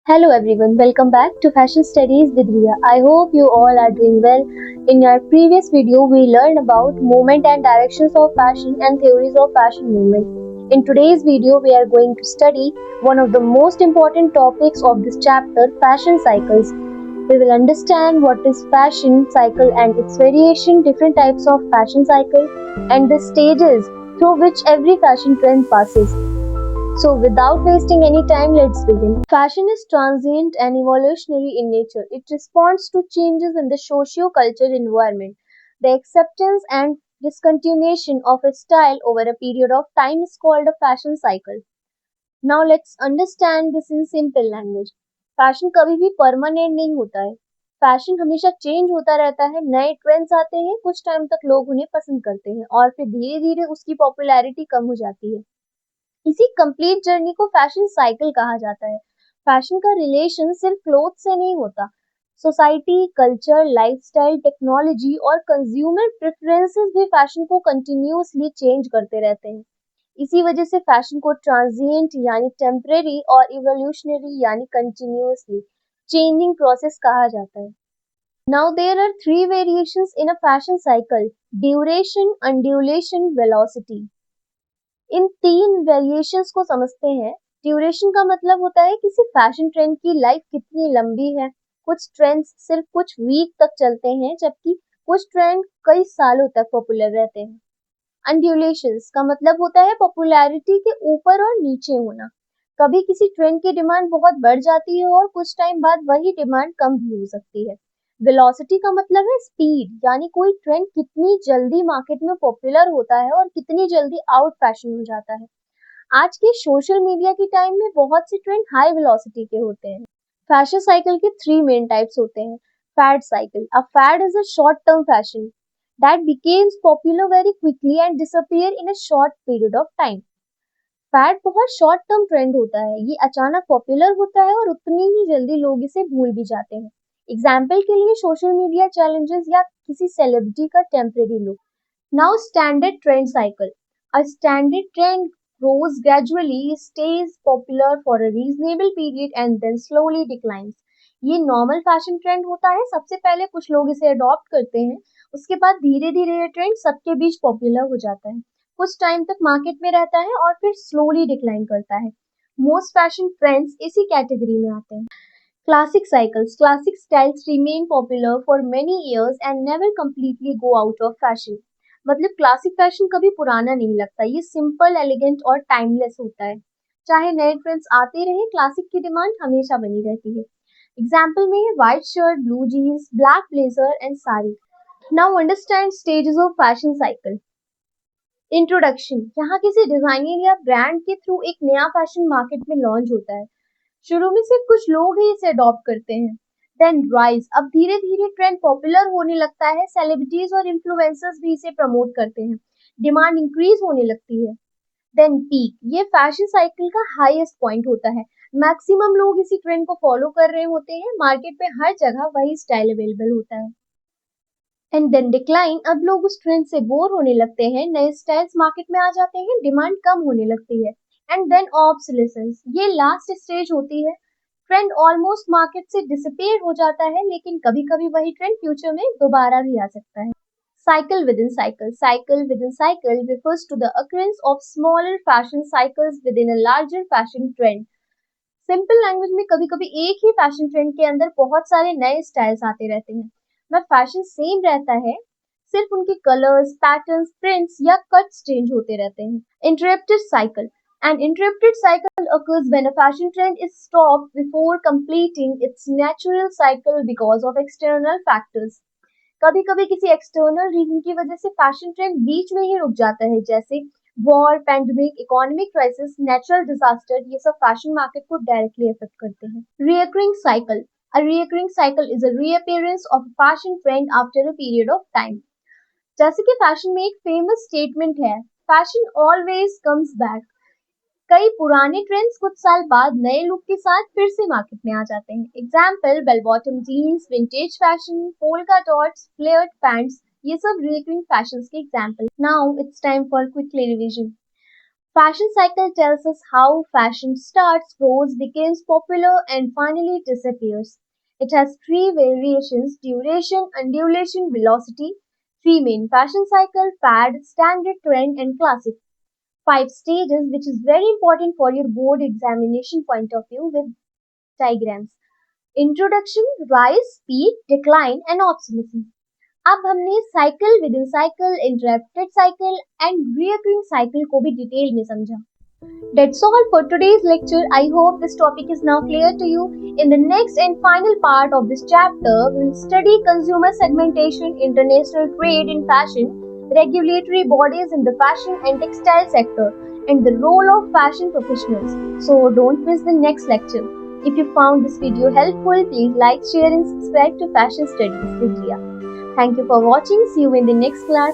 Hello everyone, welcome back to Fashion Studies with Ria. I hope you all are doing well. In our previous video, we learned about movement and directions of fashion and theories of fashion movement. In today's video, we are going to study one of the most important topics of this chapter, fashion cycles. We will understand what is fashion cycle and its variation, different types of fashion cycle, and the stages through which every fashion trend passes. So, without wasting any time, let's begin. Fashion is transient and evolutionary in nature. It responds to changes in the socio-cultural environment. The acceptance and discontinuation of a style over a period of time is called a fashion cycle. Now, let's understand this in simple language. Fashion कभी भी permanent नहीं होता है. Fashion हमेशा change होता रहता है. नए ट्रेंड्स आते हैं, कुछ टाइम तक लोग उन्हें पसंद करते हैं और फिर धीरे धीरे उसकी पॉपुलैरिटी कम हो जाती है. इसी कंप्लीट जर्नी को फैशन साइकिल कहा जाता है. फैशन का रिलेशन सिर्फ क्लोथ से नहीं होता. सोसाइटी, कल्चर, लाइफस्टाइल, टेक्नोलॉजी और कंज्यूमर प्रेफरेंसेस भी फैशन को कंटिन्यूअसली चेंज करते रहते हैं. इसी वजह से फैशन को ट्रांजिएंट यानी टेम्परेरी और इवोल्यूशनरी यानी कंटिन्यूअसली चेंजिंग प्रोसेस कहा जाता है. Now there are three variations in a fashion cycle: duration, undulation, velocity. इन तीन वेरिएशंस को समझते हैं. ड्यूरेशन का मतलब होता है किसी फैशन ट्रेंड की लाइफ कितनी लंबी है. कुछ ट्रेंड्स सिर्फ कुछ वीक तक चलते हैं जबकि कुछ ट्रेंड कई सालों तक पॉपुलर रहते हैं. अनड्यूलेशंस का मतलब होता है पॉपुलैरिटी के ऊपर और नीचे होना. कभी किसी ट्रेंड की डिमांड बहुत बढ़ जाती है और कुछ टाइम बाद वही डिमांड कम भी हो सकती है. वेलोसिटी का मतलब है स्पीड, यानी कोई ट्रेंड कितनी जल्दी मार्केट में पॉपुलर होता है और कितनी जल्दी आउट फैशन हो जाता है. आज के सोशल मीडिया की टाइम में बहुत से ट्रेंड हाई वेलोसिटी के होते हैं. फैशन साइकिल के थ्री मेन टाइप्स होते हैं. Fad cycle. A fad is a short term fashion that becomes popular very quickly and disappear in a short period of time. Fad बहुत short term trend होता है. ये अचानक popular होता है और उतनी ही जल्दी लोग इसे भूल भी जाते हैं. एग्जाम्पल के लिए सोशल मीडिया चैलेंजेस या किसी सेलिब्रिटी का temporary look. Now standard trend cycle. A standard trend grows gradually, stays popular for a reasonable period and then slowly declines. ये नॉर्मल फैशन ट्रेंड होता है. सबसे पहले कुछ लोग इसे अडॉप्ट करते हैं, उसके बाद धीरे धीरे ये ट्रेंड सबके बीच पॉपुलर हो जाता है. कुछ टाइम तक मार्केट में रहता है और फिर स्लोली डिक्लाइन करता है. मोस्ट फैशन ट्रेंड्स इसी कैटेगरी में आते हैं. Classic cycles. Classic styles remain popular for many years and never completely go out of fashion. मतलब क्लासिक फैशन कभी पुराना नहीं लगता. ये सिंपल, एलिगेंट और टाइमलेस होता है. चाहे नए ट्रेंड्स आते रहे, क्लासिक की डिमांड हमेशा बनी रहती है. एग्जाम्पल में है white shirt, blue jeans, black blazer and sari. Now understand stages of fashion cycle. Introduction. यहाँ किसी डिजाइनर या ब्रांड के थ्रू एक नया फैशन मार्केट में लॉन्च होता है. शुरू में सिर्फ कुछ लोग ही इसे अडॉप्ट करते हैं. Then rise. अब धीरे धीरे ट्रेंड पॉपुलर होने लगता है. सेलिब्रिटीज और इन्फ्लुएंसर्स भी इसे प्रमोट करते हैं. डिमांड इंक्रीज होने लगती है. Then peak. ये फैशन साइकिल का हाईएस्ट पॉइंट होता है. मैक्सिमम लोग इसी ट्रेंड को फॉलो कर रहे होते हैं. मार्केट में हर जगह वही स्टाइल अवेलेबल होता है. And then decline. अब लोग उस ट्रेंड से बोर होने लगते हैं. नए स्टाइल्स मार्केट में आ जाते हैं. डिमांड कम होने लगती है. And then obsolescence. ये लास्ट स्टेज होती है. ट्रेंड ऑलमोस्ट मार्केट से डिसअपीयर हो जाता है, लेकिन कभी कभी वही ट्रेंड फ्यूचर में दोबारा भी आ सकता है. Cycle within cycle. Cycle within cycle refers to the occurrence of smaller fashion cycles within a larger fashion trend. Simple language में कभी कभी एक ही फैशन ट्रेंड के अंदर बहुत सारे नए स्टाइल्स आते रहते हैं. वह फैशन सेम रहता है, सिर्फ उनके कलर्स, पैटर्न्स, प्रिंट्स या कट्स चेंज होते रहते हैं. Interrupted cycle. An interrupted cycle occurs when a fashion trend is stopped before completing its natural cycle because of external factors. कभी कभी किसी एक्सटर्नल रीजन की वजह से फैशन ट्रेंड बीच में ही रुक जाता है, जैसे war, pandemic, economic crisis, natural disaster. ये सब फैशन मार्केट को डायरेक्टली अफेक्ट करते हैं. Recurring cycle. A recurring cycle is a reappearance of a fashion trend after a period of time. जैसे कि फैशन में एक फेमस स्टेटमेंट है, फैशन ऑलवेज कम्स बैक. कई पुराने ट्रेंड्स कुछ साल बाद नए लुक के साथ फिर से मार्केट में आ जाते हैं. Example bell bottom jeans, vintage fashion, polka dots, flared pants. ये सब रिकरिंग फैशंस के example. Now it's time for quickly revision. Fashion cycle tells us how fashion starts, grows, becomes popular, and finally disappears. It has three variations: duration, undulation, velocity. Three main fashion cycle: fad, standard, trend, and classic. Five stages, which is very important for your board examination point of view with diagrams. Introduction, rise, peak, decline and obsolescence. अब हमने cycle with in cycle, interrupted cycle and recurring cycle को भी detail में समझा. That's all for today's lecture. I hope this topic is now clear to you. In the next and final part of this chapter, we will study consumer segmentation, international trade in fashion, regulatory bodies in the fashion and textile sector, and the role of fashion professionals. So don't miss the next lecture. If you found this video helpful, please like, share and subscribe to Fashion Studies with Ria. Thank you for watching. See you in the next class.